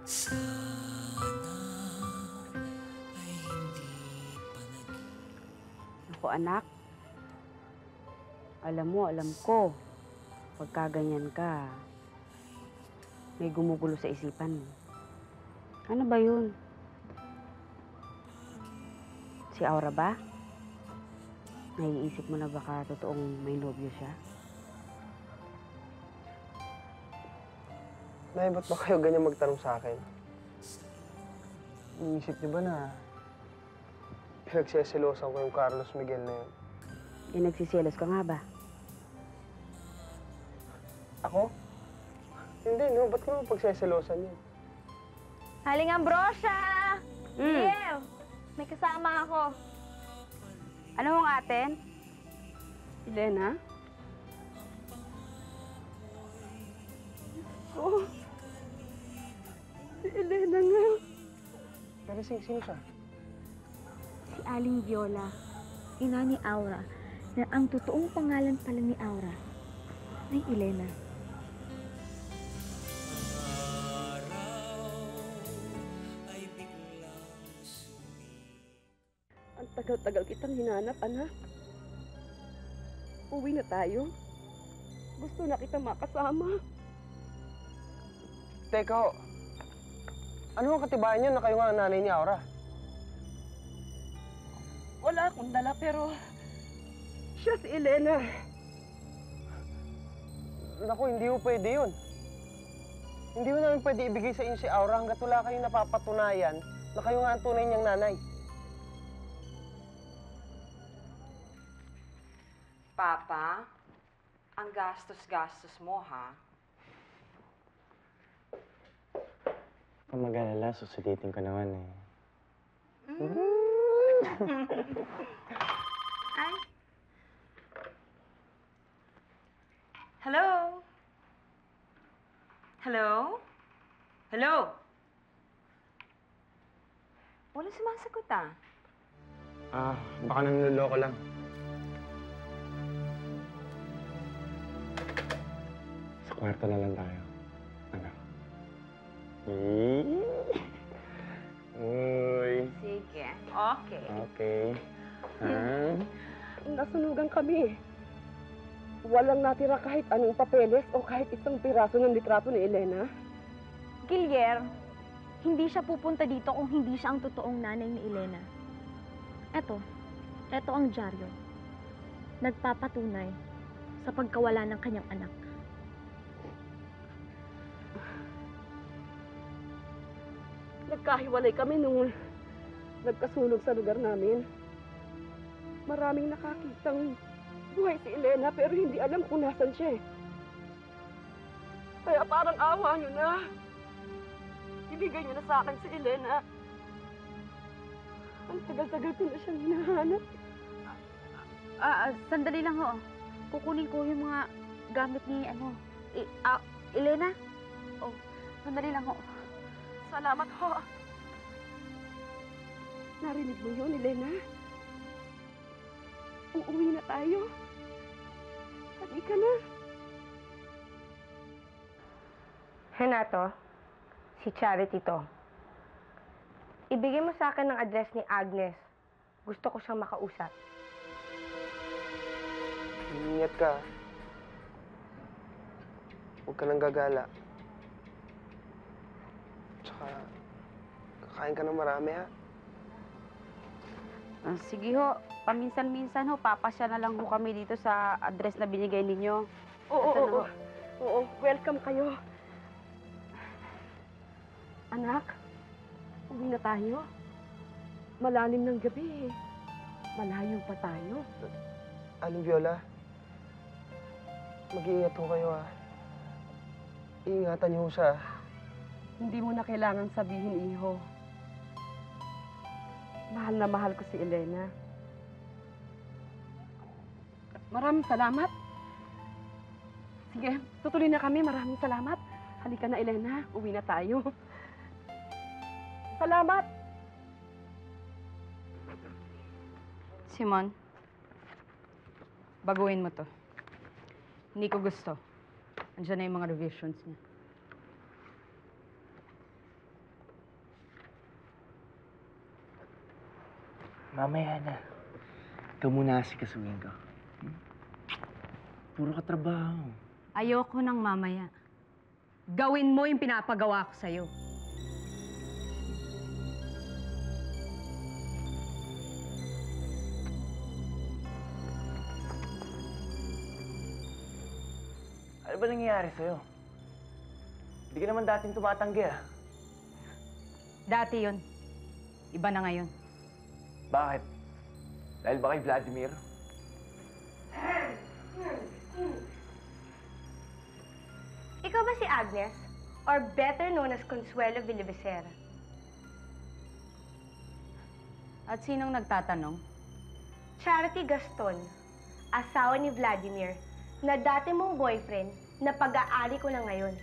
Ako anak, alam mo, alam ko, pagka ganyan ka, may gumugulo sa isipan mo. Ano ba yun? Si Aura ba? Naiisip mo na baka totoong may nobyo siya? Nay, ba't ba kayo ganyan magtanong sa akin? Iisip niyo ba na pinagseselosan ko yung Carlos Miguel na yun? Eh, nagsiselos ka nga ba? Ako? Hindi, no? Ba't ko naman pagseselosan yun? Haling Ambrosya! Yeah! May kasama ako. Ano ang atin? Elena? Oh, si Elena nga. Pero sino siya? Si Aling Viola, ina ni Aura, na ang totoong pangalan pala ni Aura ay Elena. Ang tagal-tagal kitang hinanap, anak. Uwi na tayo. Gusto na kitang makasama. Teka ho. Ano ang katibayan niyo na kayo nga ang nanay ni Aura? Wala akong dala, pero siya si Elena. Naku, hindi ho pwede yun. Hindi ho namin pwede ibigay sa inyo si Aura hanggat wala kayong napapatunayan na kayo nga ang tunay niyang nanay. Papa, ang gastos-gastos mo, ha? Kung mag-alala, susulitin ko naman eh. Ay. Hello? Hello? Hello? Wala sumasagot, ah. Baka nanloloko lang. Sa kwarto na lang tayo. Ano? Uy. Sige. Okay. Okay. Nasunugan kami. Walang natira kahit anong papeles o kahit isang piraso ng litrato ni Elena. Gilyer, hindi siya pupunta dito kung hindi siya ang totoong nanay ni Elena. Eto ang dyaryo. Nagpapatunay sa pagkawala ng kanyang anak. Nagkahiwalay kami nung nagkasunog sa lugar namin. Maraming nakakitang buhay si Elena pero hindi alam kung nasan siya eh. Kaya parang awa niyo na. Ibigay niyo na sa akin si Elena. Ang tagal-tagal ko na siyang hinahanap. Sandali lang ho. Kukunin ko yung mga gamit ni Elena. Oh, sandali lang ho. Salamat ho. Narinig mo yun, Elena? Uuwi na tayo. Halika na. Renato, si Charity to. Ibigay mo sa akin ang address ni Agnes. Gusto ko siyang makausap. Ingat ka. Huwag ka nang gagala. Tsaka, kakain ka ng marami, ha? Sige ho, paminsan-minsan ho, papasya na lang ho kami dito sa address na binigay ninyo. Oo, welcome kayo. Anak, uwi na tayo. Malalim ng gabi eh. Malayo pa tayo. Aling Viola, mag-iingat ho kayo, ha? Iingatan niyo ho siya. Hindi mo na kailangan sabihin, iho. Mahal na mahal ko si Elena. Maraming salamat. Sige, tutuloy na kami. Maraming salamat. Halika na, Elena. Uwi na tayo. Salamat! Simon, baguhin mo to. Hindi ko gusto. Andiyan na yung mga revisions niya. Mamaya na. Ikaw muna kasi kasuhin ko. Hmm? Puro ka trabaho. Ayoko nang mamaya. Gawin mo yung pinapagawa ko sa'yo. Ano ba nangyayari sa'yo? Hindi ka naman dating tumatanggi, ah. Dati yun. Iba na ngayon. Bakit? Dahil ba kay Vladimir? Ikaw ba si Agnes? Or better known as Consuelo Villabecera? At sinong nagtatanong? Charity Gaston, asawa ni Vladimir, na dati mong boyfriend na pag-aari ko na ngayon.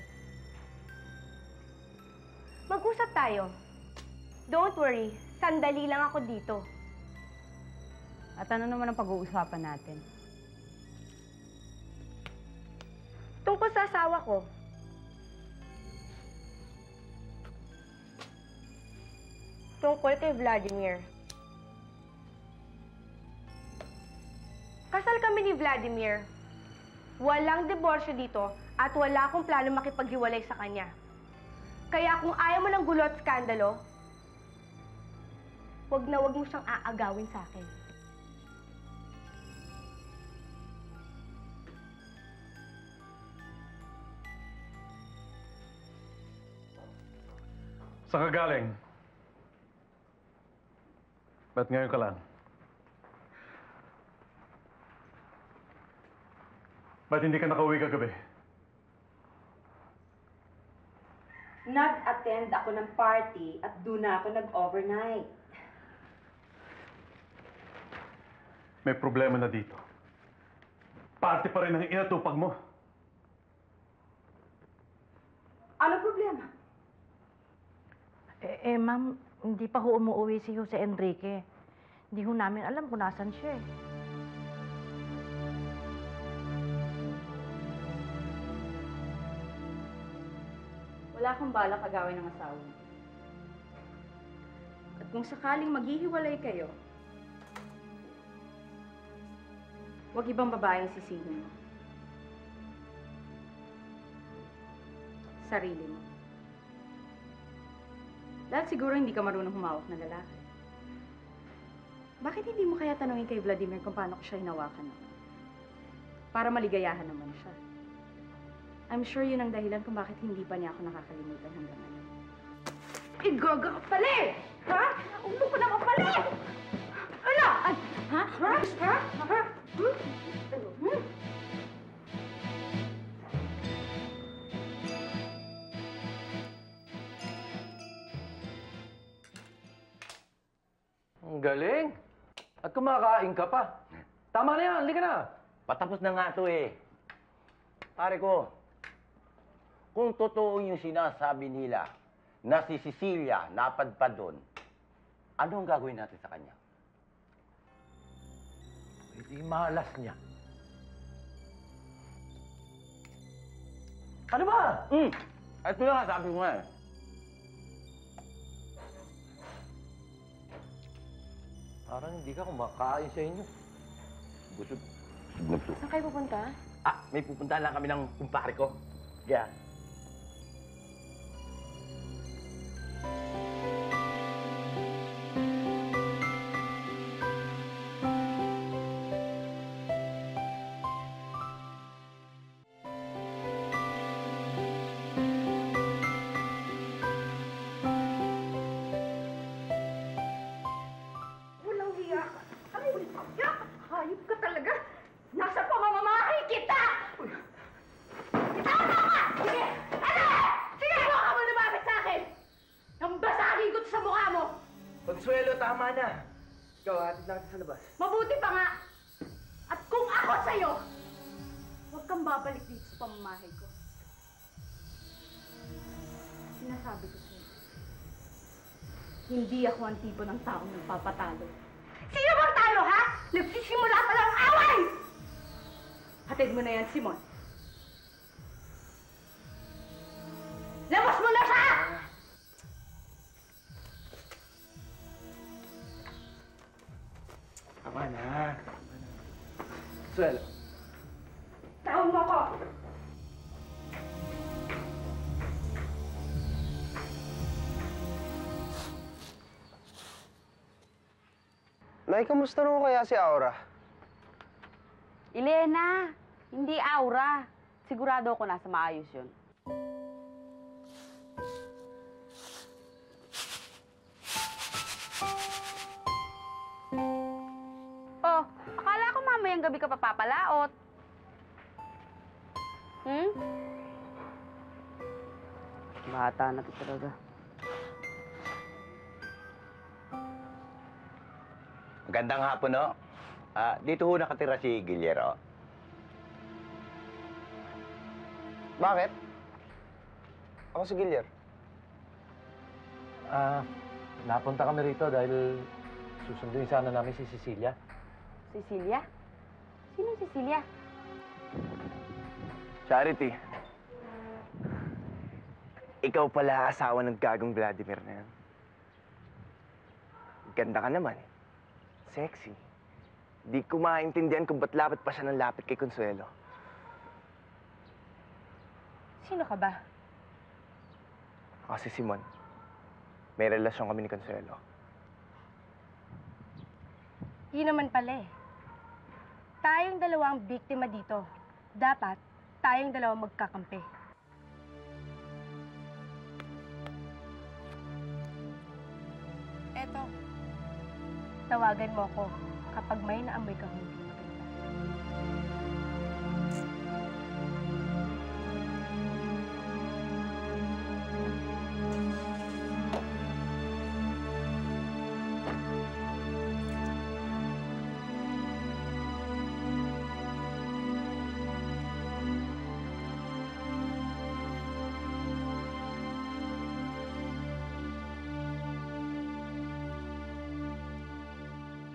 Mag-usap tayo. Don't worry, sandali lang ako dito. At ano naman ang pag-uusapan natin? Tungkol sa asawa ko. Tungkol kay Vladimir. Kasal kami ni Vladimir. Walang diborsyo dito at wala akong plano makipaghiwalay sa kanya. Kaya kung ayaw mo ng gulo at skandalo, wag mo siyang aagawin sa akin. Saan ka galing? Ba't ngayon ka lang? Ba't hindi ka nakauwi kagabi? Nag-attend ako ng party at doon na ako nag-overnight. May problema na dito. Party pa rin ang inatupag mo. Ano problema? Ma'am, hindi pa ho umuwi si Jose Enrique. Hindi ho namin alam kung nasan siya eh. Wala akong balak agawin ng asawa mo. At kung sakaling maghihiwalay kayo, huwag ibang babaeng sisihin mo. Sarili mo. Dahil siguro hindi ka marunong humawak ng lalaki. Bakit hindi mo kaya tanungin kay Vladimir kung paano ko siya hinawakan noon? Para maligayahan naman siya. I'm sure yun ang dahilan kung bakit hindi pa niya ako nakakalimutan hanggang ngayon. Igaga ka pala eh! Ha? Ulo ko naman pala eh! Ano? Ha? Ha? Ha? Ha? Hmm? Ang galing. At kumakain ka pa. Tama na yan, halika na. Patapos na nga to eh. Pare ko, kung totoo yung sinasabi nila na si Cecilia napadpad doon, ano ang gagawin natin sa kanya? Hindi malas niya. Ano ba? Ito na nga, sabi ko nga eh. Parang hindi ka kumakain sa inyo. Busog. Busog na busog. Saan kayo pupunta? Ah, may pupuntahan lang kami ng kumpare ko. Kaya, Walang hiya ka. Ay, hiya ka. Hayop ka talaga. Nasa pamamamahay kita! Itawa mo ka! Sige! Ano? Sige! Huwag ka mo lumapit sa akin! Nang basagin ko to sa mukha mo! Consuelo, tama na. Ikaw, hatid lang kita sa labas. Mabuti pa nga! At kung ako sa'yo, huwag kang babalik dito sa pamamahay ko. Sinasabi ko sa'yo, hindi ako ang tipo ng taong nagpapatalo. Sino bang talo, ha? Nagsisimula pa lang ang away! Hatid mo na yan, Simon. Labas mo na siya! na. Suelo. Taon mo ko! Nay, kamusta naman kaya si Aura? Elena, hindi Aura. Sigurado ako nasa maayos yun. Oh, akala ko mamayang gabi ka papapalaot. Bata na to talaga. Magandang hapon, no? Dito ho nakatira si Guillermo. Bakit? Ako si Guillermo. Napunta kami rito dahil susunduin sana namin si Cecilia. Cecilia? Sino Cecilia? Charity. Ikaw pala asawa ng gagong Vladimir na yan. Ganda ka naman. Sexy. Di ko maintindihan kung ba't lapit pa siya ng lapit kay Consuelo. Sino ka ba? Ako si Simon. May relasyon kami ni Consuelo. Yun naman pala eh. Tayong dalawang biktima dito. Dapat, tayong dalawang magkakampi. Eto, tawagan mo ko kapag may naamoy kang hindi maganda.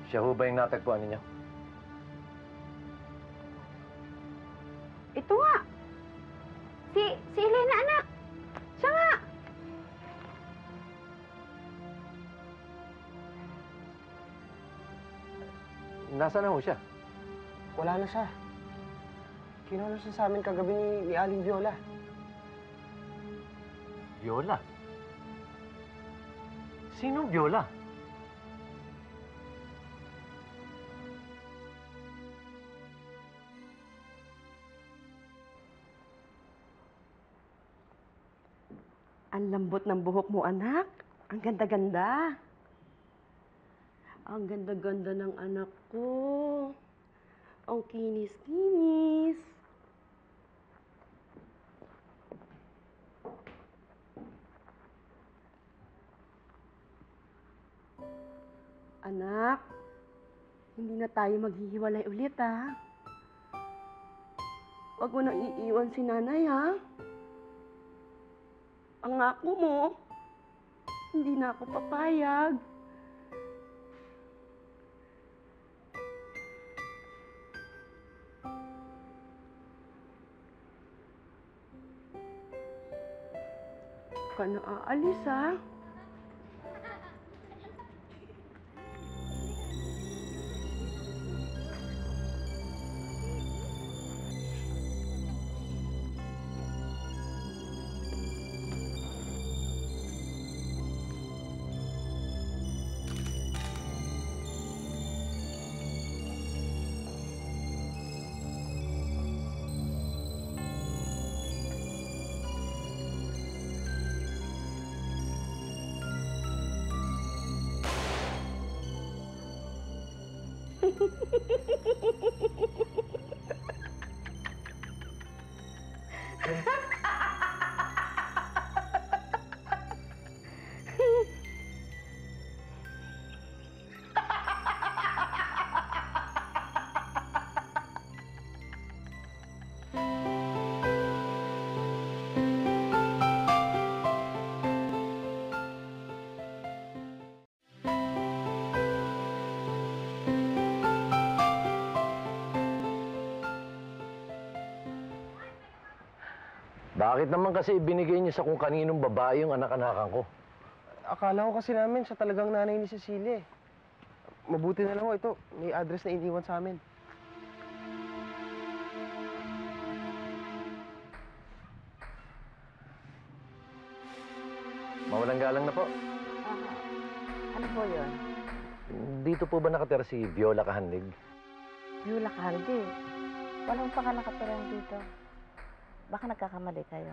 Siya ho ba yung natagpuan ninyo? Ito nga. Si Elena, anak. Siya nga. Nasaan na ho siya? Wala na siya. Kinuha na siya sa amin kagabi ni Aling Viola. Viola? Sino Viola? Ang lambot ng buhok mo, anak. Ang ganda-ganda. Ang ganda-ganda ng anak ko. Ang kinis-kinis. Anak, hindi na tayo maghihiwalay ulit, ha? Huwag mo nang iiwan si nanay, ha? Ang ako mo, hindi na ako papayag. Huwag ka na aalis, ha? Bakit naman kasi ibinigay niyo sa kung kaninong babae yung anak-anakan ko? Akala ko kasi namin siya talagang nanay ni Cecilia eh. Mabuti na lang ho ito. May address na iniwan sa amin. Mawalang galang na po. Ano po yun? Dito po ba nakatira si Viola Kahanlig? Yula Caldi. Walang pa ka nakatira dito. Baka nagkakamali kayo.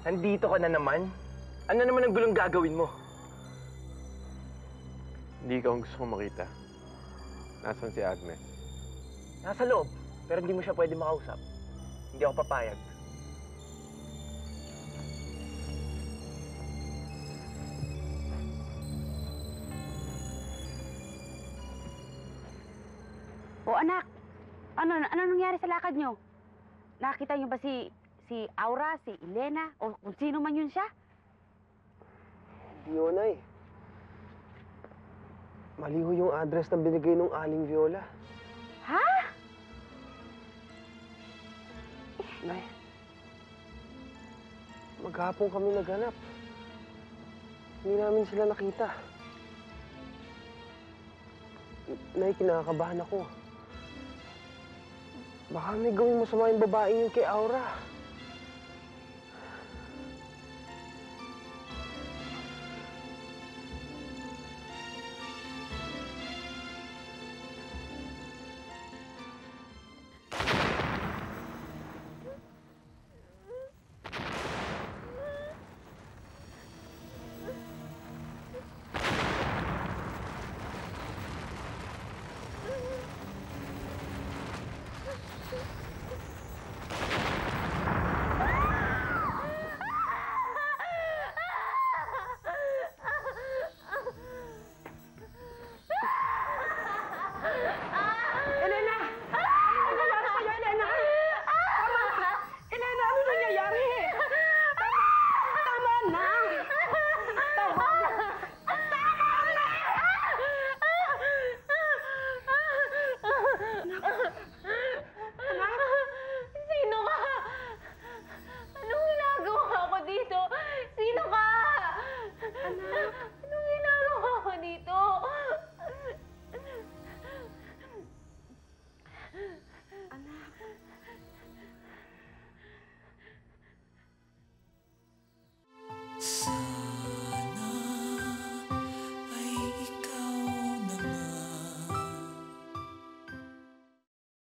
Nandito ka na naman? Ano naman ang gulong gagawin mo? Hindi ka ang gusto kong makita. Nasaan si Agnes? Nasa loob, pero hindi mo siya pwede makausap. Hindi ako papayag. O anak, ano nangyari sa lakad nyo? Nakita nyo ba si Aura, si Elena, o kung sino man yun siya? Hindi ho, Nay. Mali ho yung address na binigay nung Aling Viola. Ha? Nay, maghapon kami naghanap. Hindi namin sila nakita. Nay, kinakabahan ako. Baka may gawing masama yung babae yun kay Aura.